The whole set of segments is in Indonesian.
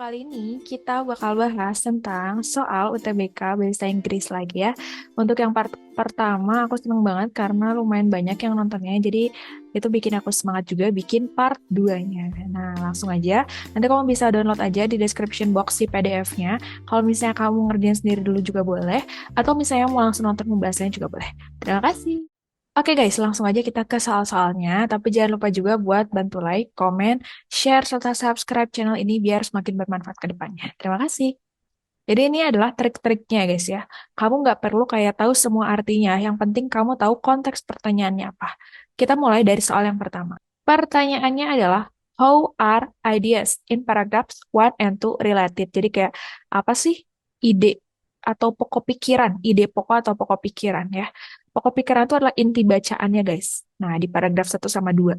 Kali ini kita bakal bahas tentang soal UTBK Bahasa Inggris lagi ya. Untuk yang part pertama aku seneng banget karena lumayan banyak yang nontonnya. Jadi itu bikin aku semangat juga bikin part 2-nya. Nah langsung aja. Nanti kamu bisa download aja di description box si PDF-nya. Kalau misalnya kamu ngerjain sendiri dulu juga boleh. Atau misalnya mau langsung nonton pembahasannya juga boleh. Terima kasih. Oke guys, langsung aja kita ke soal-soalnya. Tapi jangan lupa juga buat bantu like, komen, share, serta subscribe channel ini biar semakin bermanfaat ke depannya. Terima kasih. Jadi ini adalah trik-triknya guys ya. Kamu nggak perlu kayak tahu semua artinya. Yang penting kamu tahu konteks pertanyaannya apa. Kita mulai dari soal yang pertama. Pertanyaannya adalah, how are ideas in paragraphs 1 and 2 related? Jadi kayak apa sih ide atau pokok pikiran? Ide pokok atau pokok pikiran ya. Pokok pikiran itu adalah inti bacaannya guys. Nah di paragraf 1 sama 2.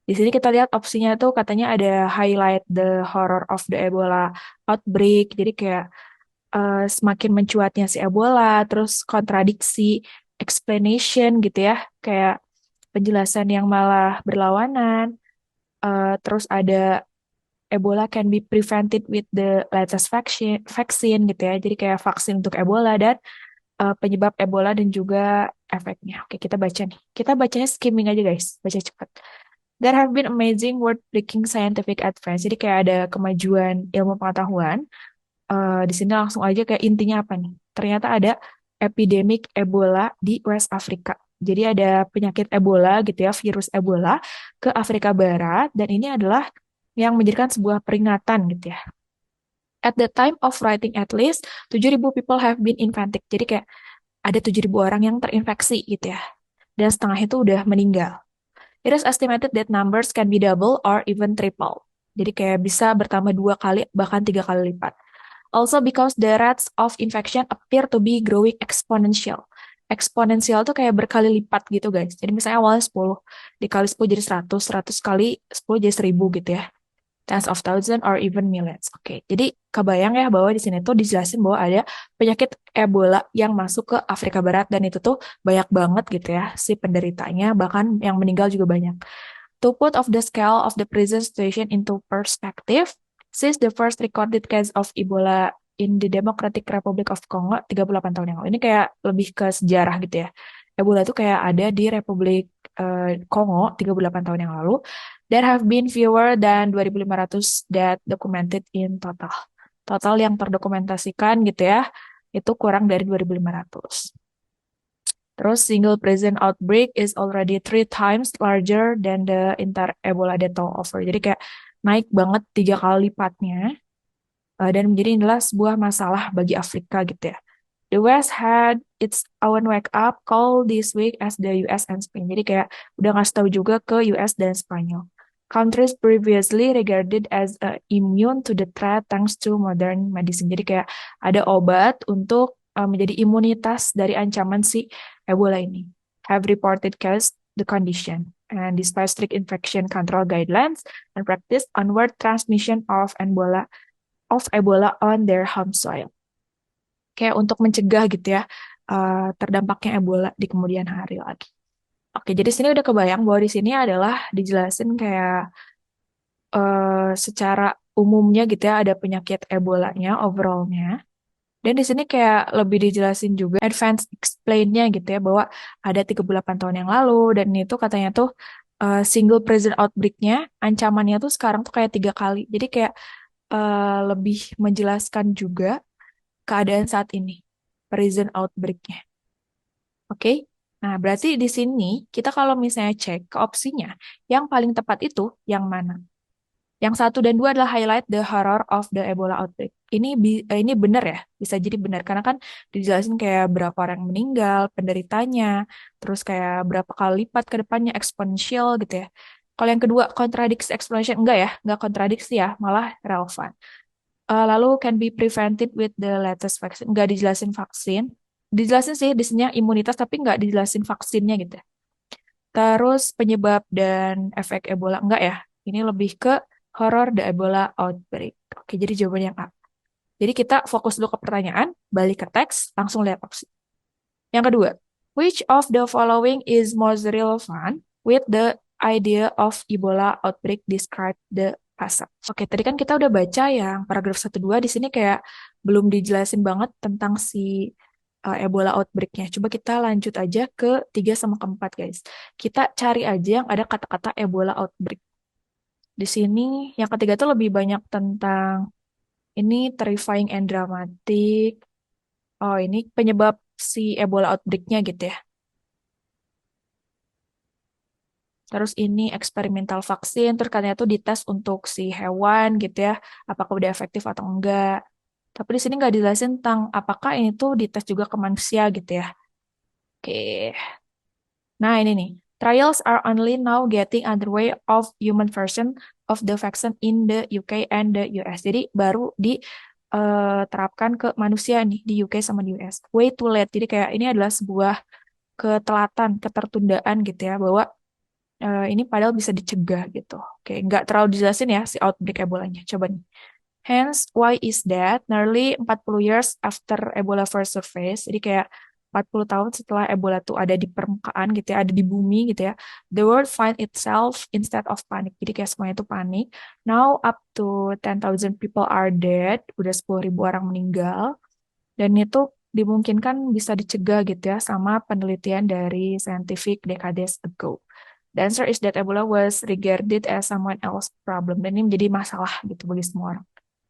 Di sini kita lihat opsinya tuh katanya ada highlight the horror of the Ebola outbreak. Jadi kayak semakin mencuatnya si Ebola, terus kontradiksi, explanation gitu ya, kayak penjelasan yang malah berlawanan. Terus ada Ebola can be prevented with the latest vaccine gitu ya. Jadi kayak vaksin untuk Ebola dan penyebab Ebola dan juga efeknya. Oke, kita baca nih. Kita bacanya skimming aja guys, baca cepat. There have been amazing world-breaking scientific advance. Jadi kayak ada kemajuan ilmu pengetahuan. Di sini langsung aja kayak intinya apa nih? Ternyata ada epidemik Ebola di West Africa. Jadi ada penyakit Ebola gitu ya, virus Ebola ke Afrika Barat dan ini adalah yang menjadikan sebuah peringatan gitu ya. At the time of writing at least 7.000 people have been infected. Jadi kayak ada 7.000 orang yang terinfeksi gitu ya. Dan setengah itu udah meninggal. It is estimated that numbers can be double or even triple. Jadi kayak bisa bertambah 2 kali bahkan 3 kali lipat. Also because the rates of infection appear to be growing exponential. Eksponensial tuh kayak berkali lipat gitu guys. Jadi misalnya awalnya 10, dikali 10 jadi 100, 100 kali 10 jadi 1000 gitu ya. Tens of thousand or even millions. Oke, jadi kebayang ya bahwa di sini tuh dijelasin bahwa ada penyakit Ebola yang masuk ke Afrika Barat dan itu tuh banyak banget gitu ya si penderitanya, bahkan yang meninggal juga banyak. To put of the scale of the present situation into perspective, since the first recorded case of Ebola in the Democratic Republic of Congo 38 tahun yang lalu. Ini kayak lebih ke sejarah gitu ya. Ebola itu kayak ada di Republik Kongo 38 tahun yang lalu. There have been fewer than 2.500 that documented in total. Total yang terdokumentasikan gitu ya, itu kurang dari 2.500. Terus single present outbreak is already 3 times larger than the entire Ebola death toll over. Jadi kayak naik banget 3 kali lipatnya. Dan menjadi inilah sebuah masalah bagi Afrika gitu ya. The West had its own wake up call this week as the US and Spain. Jadi kayak udah ngasih tahu juga ke US dan Spanyol. Countries previously regarded as immune to the threat thanks to modern medicine. Jadi kayak ada obat untuk menjadi imunitas dari ancaman si Ebola ini. Have reported case the condition. And despite strict infection control guidelines and practice onward transmission of Ebola on their home soil. Kayak untuk mencegah gitu ya terdampaknya Ebola di kemudian hari lagi. Oke, jadi sini udah kebayang bahwa di sini adalah dijelasin kayak secara umumnya gitu ya ada penyakit Ebolanya overallnya. Dan di sini kayak lebih dijelasin juga advance explain-nya gitu ya bahwa ada 38 tahun yang lalu dan itu katanya tuh single present outbreak-nya ancamannya tuh sekarang tuh kayak 3 kali. Jadi kayak lebih menjelaskan juga keadaan saat ini, present outbreak-nya. Oke? Nah, berarti di sini kita kalau misalnya cek ke opsinya, yang paling tepat itu yang mana? Yang 1 dan 2 adalah highlight the horror of the Ebola outbreak. Ini benar ya, bisa jadi benar karena kan dijelasin kayak berapa orang yang meninggal, penderitanya, terus kayak berapa kali lipat ke depannya eksponensial gitu ya. Kalau yang kedua kontradiksi explanation enggak ya, enggak kontradiksi ya, malah relevan. Lalu can be prevented with the latest vaccine. Nggak dijelasin vaksin. Dijelasin sih di sini imunitas, tapi nggak dijelasin vaksinnya gitu ya. Terus penyebab dan efek Ebola. Enggak ya. Ini lebih ke horror the Ebola outbreak. Oke, jadi jawabannya A. Jadi kita fokus dulu ke pertanyaan, balik ke teks, langsung lihat opsi. Yang kedua, which of the following is most relevant with the idea of Ebola outbreak described the fase. Oke, tadi kan kita udah baca yang paragraf 1-2, di sini kayak belum dijelasin banget tentang si Ebola outbreak-nya. Coba kita lanjut aja ke 3 sama ke-4, guys. Kita cari aja yang ada kata-kata Ebola outbreak. Di sini yang ketiga tuh lebih banyak tentang ini terrifying and dramatic. Oh, ini penyebab si Ebola outbreak-nya gitu ya. Terus ini eksperimental vaksin, terus katanya tuh dites untuk si hewan gitu ya, apakah udah efektif atau enggak. Tapi di sini nggak dijelasin tentang apakah ini tuh dites juga ke manusia gitu ya. Oke, nah ini nih. Trials are only now getting underway of human version of the vaccine in the UK and the US. Jadi baru diterapkan ke manusia nih di UK sama di US. Way too late. Jadi kayak ini adalah sebuah ketelatan, ketertundaan gitu ya, bahwa ini padahal bisa dicegah gitu. Oke, nggak terlalu dijelasin ya si outbreak Ebola-nya. Coba nih. Hence, why is that? Nearly 40 years after Ebola first surfaced, jadi kayak 40 tahun setelah Ebola tuh ada di permukaan gitu ya, ada di bumi gitu ya, the world find itself instead of panic. Jadi kayak semuanya itu panik. Now up to 10,000 people are dead, udah 10.000 orang meninggal, dan itu dimungkinkan bisa dicegah gitu ya sama penelitian dari scientific decades ago. The answer is that Ebola was regarded as someone else problem. Dan ini menjadi masalah gitu bagi semua orang.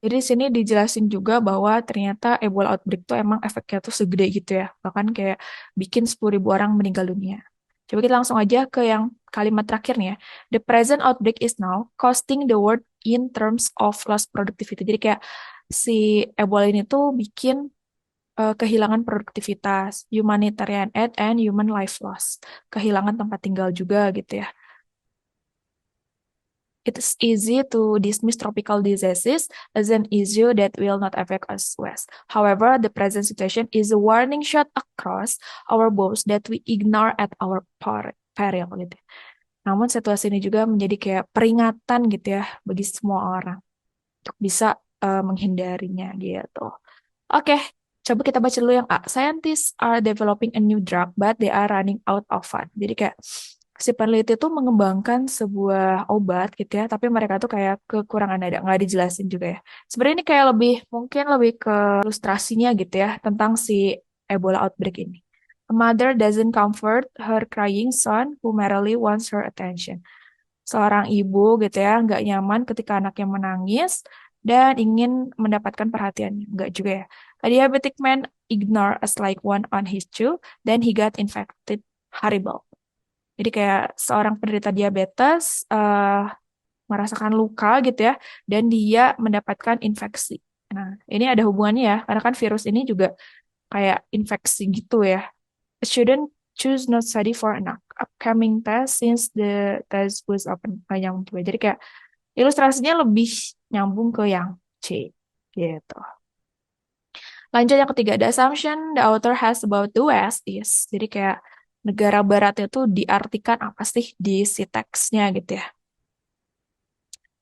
Jadi di sini dijelasin juga bahwa ternyata Ebola outbreak tuh emang efeknya tuh segede gitu ya. Bahkan kayak bikin 10.000 orang meninggal dunia. Coba kita langsung aja ke yang kalimat terakhirnya. The present outbreak is now costing the world in terms of lost productivity. Jadi kayak si Ebola ini tuh bikin kehilangan produktivitas, humanitarian aid, and human life loss. Kehilangan tempat tinggal juga gitu ya. It is easy to dismiss tropical diseases as an issue that will not affect us west. However, the present situation is a warning shot across our bows that we ignore at our peril gitu. Namun situasi ini juga menjadi kayak peringatan gitu ya bagi semua orang untuk bisa menghindarinya gitu. Oke, coba kita baca dulu yang A. Scientists are developing a new drug, but they are running out of fund. Jadi kayak si peneliti tuh mengembangkan sebuah obat gitu ya, tapi mereka tuh kayak kekurangan dana, nggak dijelasin juga ya. Sebenarnya ini kayak mungkin lebih ke ilustrasinya gitu ya, tentang si Ebola outbreak ini. A mother doesn't comfort her crying son who merely wants her attention. Seorang ibu gitu ya, nggak nyaman ketika anaknya menangis dan ingin mendapatkan perhatiannya. Nggak juga ya. A diabetic man ignore a slight one on his chew, then he got infected horrible. Jadi kayak seorang penderita diabetes merasakan luka gitu ya, dan dia mendapatkan infeksi. Nah, ini ada hubungannya ya, karena kan virus ini juga kayak infeksi gitu ya. A student choose not study for an upcoming test since the test was open. Yang kedua. Jadi kayak ilustrasinya lebih nyambung ke yang C gitu. Lanjut yang ketiga, the assumption the author has about the West is. Jadi kayak negara barat itu diartikan apa sih di si teksnya gitu ya.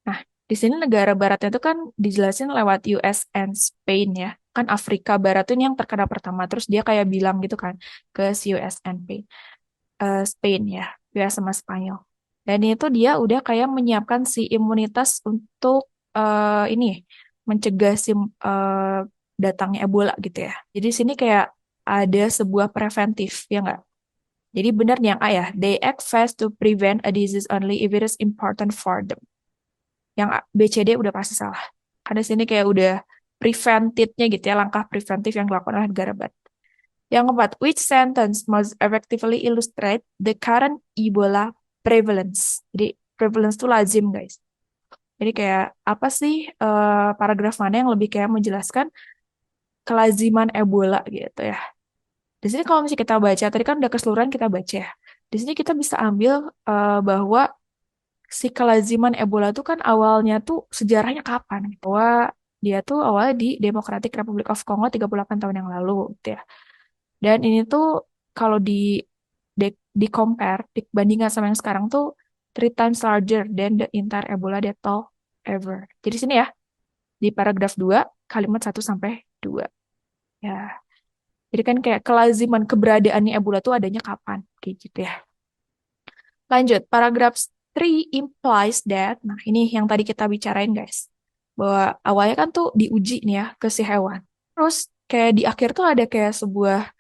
Nah, di sini negara baratnya itu kan dijelasin lewat US and Spain ya. Kan Afrika Barat ini yang terkena pertama. Terus dia kayak bilang gitu kan ke si US and Spain ya. US sama Spanyol. Dan itu dia udah kayak menyiapkan si imunitas untuk ini mencegah si datangnya Ebola gitu ya. Jadi di sini kayak ada sebuah preventif ya nggak? Jadi benar nih yang A ya. They act fast to prevent a disease only if it is important for them. Yang BCD udah pasti salah. Karena sini kayak udah preventive-nya gitu ya, langkah preventif yang dilakukan oleh negara barat. Yang keempat, which sentence most effectively illustrate the current Ebola prevalence? Jadi prevalence itu lazim guys. Jadi kayak apa sih paragraf mana yang lebih kayak menjelaskan kelaziman Ebola gitu ya. Di sini kalau misalnya kita baca, tadi kan udah keseluruhan kita baca ya. Di sini kita bisa ambil bahwa si kelaziman Ebola tuh kan awalnya tuh sejarahnya kapan gitu. Bahwa dia tuh awalnya di Democratic Republic of Congo 38 tahun yang lalu gitu ya. Dan ini tuh kalau di compare, dibandingkan sama yang sekarang tuh 3 times larger than the entire Ebola death toll ever. Jadi sini ya, di paragraf 2 kalimat 1 sampai 2. Ya. Jadi kan kayak kelaziman keberadaannya Ebola tuh adanya kapan, kayak gitu ya. Lanjut, paragraf 3 implies that, nah ini yang tadi kita bicarain guys, bahwa awalnya kan tuh diuji nih ya ke si hewan. Terus kayak di akhir tuh ada kayak sebuah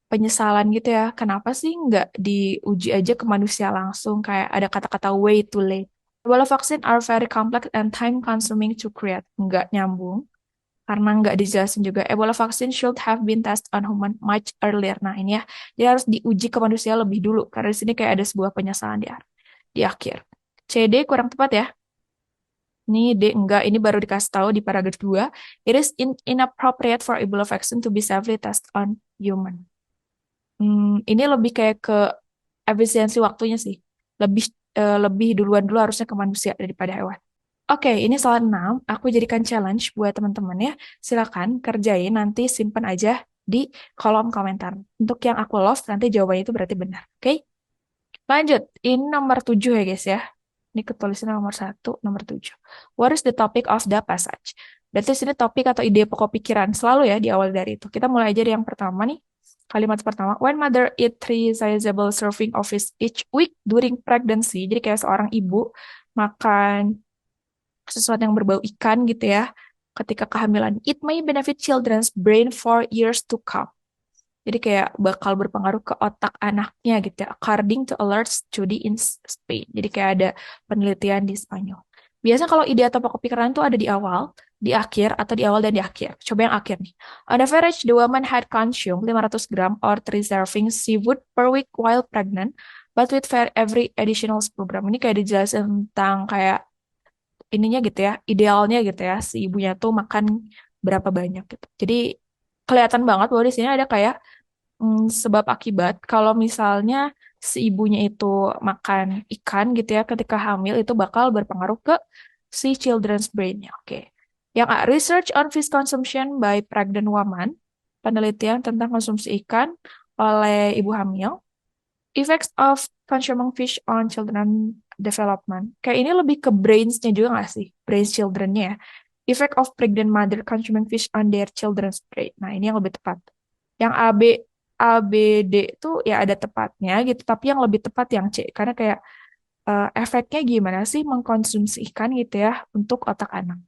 penyesalan gitu ya, kenapa sih nggak diuji aja ke manusia langsung, kayak ada kata-kata way too late. Ebola vaccine are very complex and time consuming to create. Nggak nyambung karena nggak dijelasin juga. Ebola vaccine should have been tested on human much earlier. Nah ini ya, dia harus diuji ke manusia lebih dulu karena di sini kayak ada sebuah penyesalan di akhir. CD kurang tepat ya. Ini D enggak, ini baru dikasih tahu di paragraf 2. It is inappropriate for Ebola vaccine to be safely tested on human. Ini lebih kayak ke efisiensi waktunya sih. Lebih lebih duluan dulu harusnya ke manusia daripada hewan. Oke, ini soal 6. Aku jadikan challenge buat teman-teman ya. Silakan kerjain, nanti simpen aja di kolom komentar. Untuk yang aku love, nanti jawabannya itu berarti benar. Oke? Lanjut, ini nomor 7 ya guys ya. Ini ketulisan nomor 1, nomor 7. What is the topic of the passage? Berarti sini topik atau ide pokok pikiran selalu ya di awal dari itu. Kita mulai aja dari yang pertama nih. Kalimat pertama, when mother eat 3 sizable serving of fish each week during pregnancy. Jadi kayak seorang ibu makan sesuatu yang berbau ikan gitu ya ketika kehamilan. It may benefit children's brain for years to come. Jadi kayak bakal berpengaruh ke otak anaknya gitu ya. According to alert study in Spain. Jadi kayak ada penelitian di Spanyol. Biasanya kalau ide atau pokok pikiran itu ada di awal, di akhir, atau di awal dan di akhir. Coba yang akhir nih. On average, the woman had consumed 500 gram or 3 servings seafood per week while pregnant, but with every additional 10 gram. Ini kayak dijelasin tentang kayak ininya gitu ya, idealnya gitu ya, si ibunya tuh makan berapa banyak gitu. Jadi kelihatan banget bahwa di sini ada kayak sebab akibat kalau misalnya si ibunya itu makan ikan gitu ya ketika hamil itu bakal berpengaruh ke si children's brain-nya. Oke. Yang A, research on fish consumption by pregnant woman, penelitian tentang konsumsi ikan oleh ibu hamil. Effects of consuming fish on children development. Kayak ini lebih ke brains-nya juga nggak sih? Brains children-nya ya. Effect of pregnant mother consuming fish on their children's brain. Nah, ini yang lebih tepat. Yang A, B, D itu ya ada tepatnya gitu, tapi yang lebih tepat yang C. Karena kayak efeknya gimana sih mengkonsumsi ikan gitu ya untuk otak anak.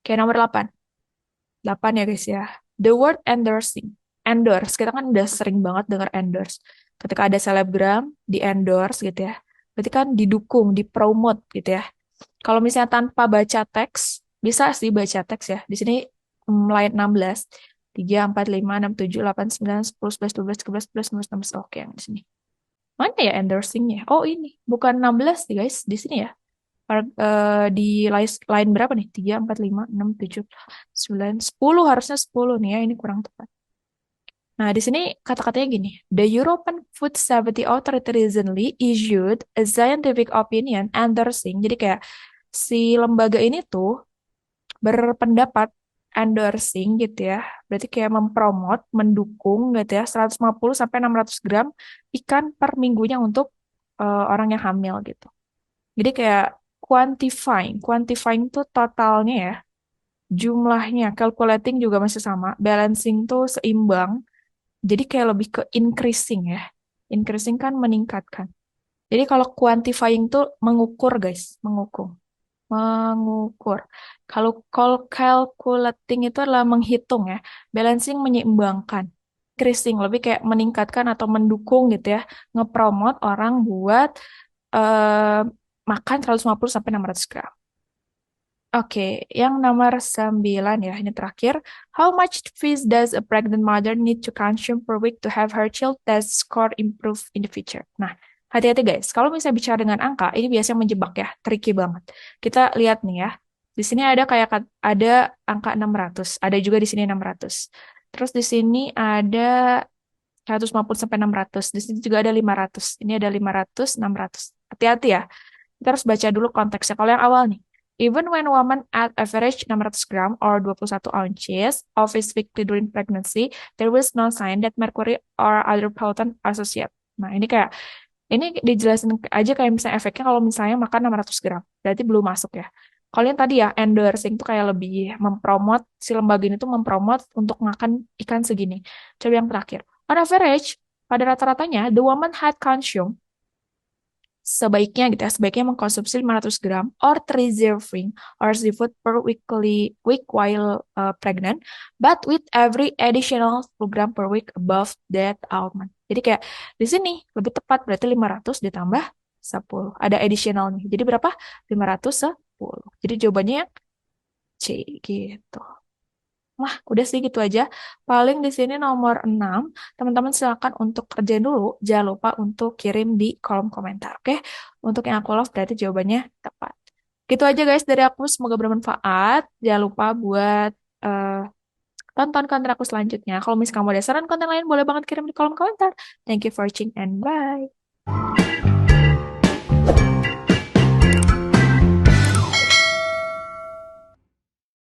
Kayak nomor 8. 8 ya guys ya. The word endorsing. Endorse. Kita kan udah sering banget dengar endorse. Ketika ada selebgram, di endorse gitu ya. Berarti kan didukung, dipromote gitu ya. Kalau misalnya tanpa baca teks, bisa sih baca teks ya. Di sini line 16. 3, 4, 5, 6, 7, 8, 9, 10, 11, 12, 13, 14, 15, 16. Oke, yang di sini. Mana ya endorsingnya? Oh ini. Bukan 16 nih guys. Di sini ya. Di line berapa nih? 3, 4, 5, 6, 7, 9, 10. Harusnya 10 nih ya. Ini kurang tepat. Nah, di sini kata-katanya gini. The European Food Safety Authority recently issued a scientific opinion endorsing. Jadi kayak si lembaga ini tuh berpendapat endorsing gitu ya. Berarti kayak mempromot, mendukung gitu ya 150 sampai 600 gram ikan per minggunya untuk orang yang hamil gitu. Jadi kayak quantifying tuh totalnya ya, jumlahnya, calculating juga masih sama, balancing tuh seimbang. Jadi kayak lebih ke increasing ya. Increasing kan meningkatkan. Jadi kalau quantifying tuh mengukur guys, mengukur. Mengukur. Kalau calculating itu adalah menghitung ya. Balancing menyeimbangkan. Increasing lebih kayak meningkatkan atau mendukung gitu ya. Ngepromot orang buat eh, makan 150 sampai 600 gram. Oke, yang nomor 9 ya, ini terakhir. How much fish does a pregnant mother need to consume per week to have her child test score improve in the future? Nah, hati-hati guys. Kalau misalnya bicara dengan angka, ini biasanya menjebak ya, tricky banget. Kita lihat nih ya. Di sini ada kayak ada angka 600, ada juga di sini 600. Terus di sini ada 150 sampai 600. Di sini juga ada 500. Ini ada 500, 600. Hati-hati ya. Kita harus baca dulu konteksnya. Kalau yang awal nih. Even when woman at average 600 gram or 21 ounces of fish weekly during pregnancy, there was no sign that mercury or other pollutant associated. Nah, ini kayak, ini dijelasin aja kayak misalnya efeknya kalau misalnya makan 600 gram. Berarti belum masuk ya. Kalau yang tadi ya, endorsing tuh kayak lebih mempromot, si lembaga ini tuh mempromot untuk makan ikan segini. Coba yang terakhir. On average, pada rata-ratanya, the woman had consumed sebaiknya gitu ya, sebaiknya mengkonsumsi 500 gram or 3 serving or seafood per week while pregnant, but with every additional 10 gram per week above that almond. Jadi kayak di sini lebih tepat berarti 500 ditambah 10. Ada additional nih. Jadi berapa? 510. Jadi jawabannya yang C gitu. Wah, udah sih gitu aja. Paling di sini nomor 6. Teman-teman silakan untuk kerjain dulu. Jangan lupa untuk kirim di kolom komentar, oke? Untuk yang aku love berarti jawabannya tepat. Gitu aja guys dari aku. Semoga bermanfaat. Jangan lupa buat eh, tonton konten aku selanjutnya. Kalau misalnya kamu ada saran konten lain, boleh banget kirim di kolom komentar. Thank you for watching and bye.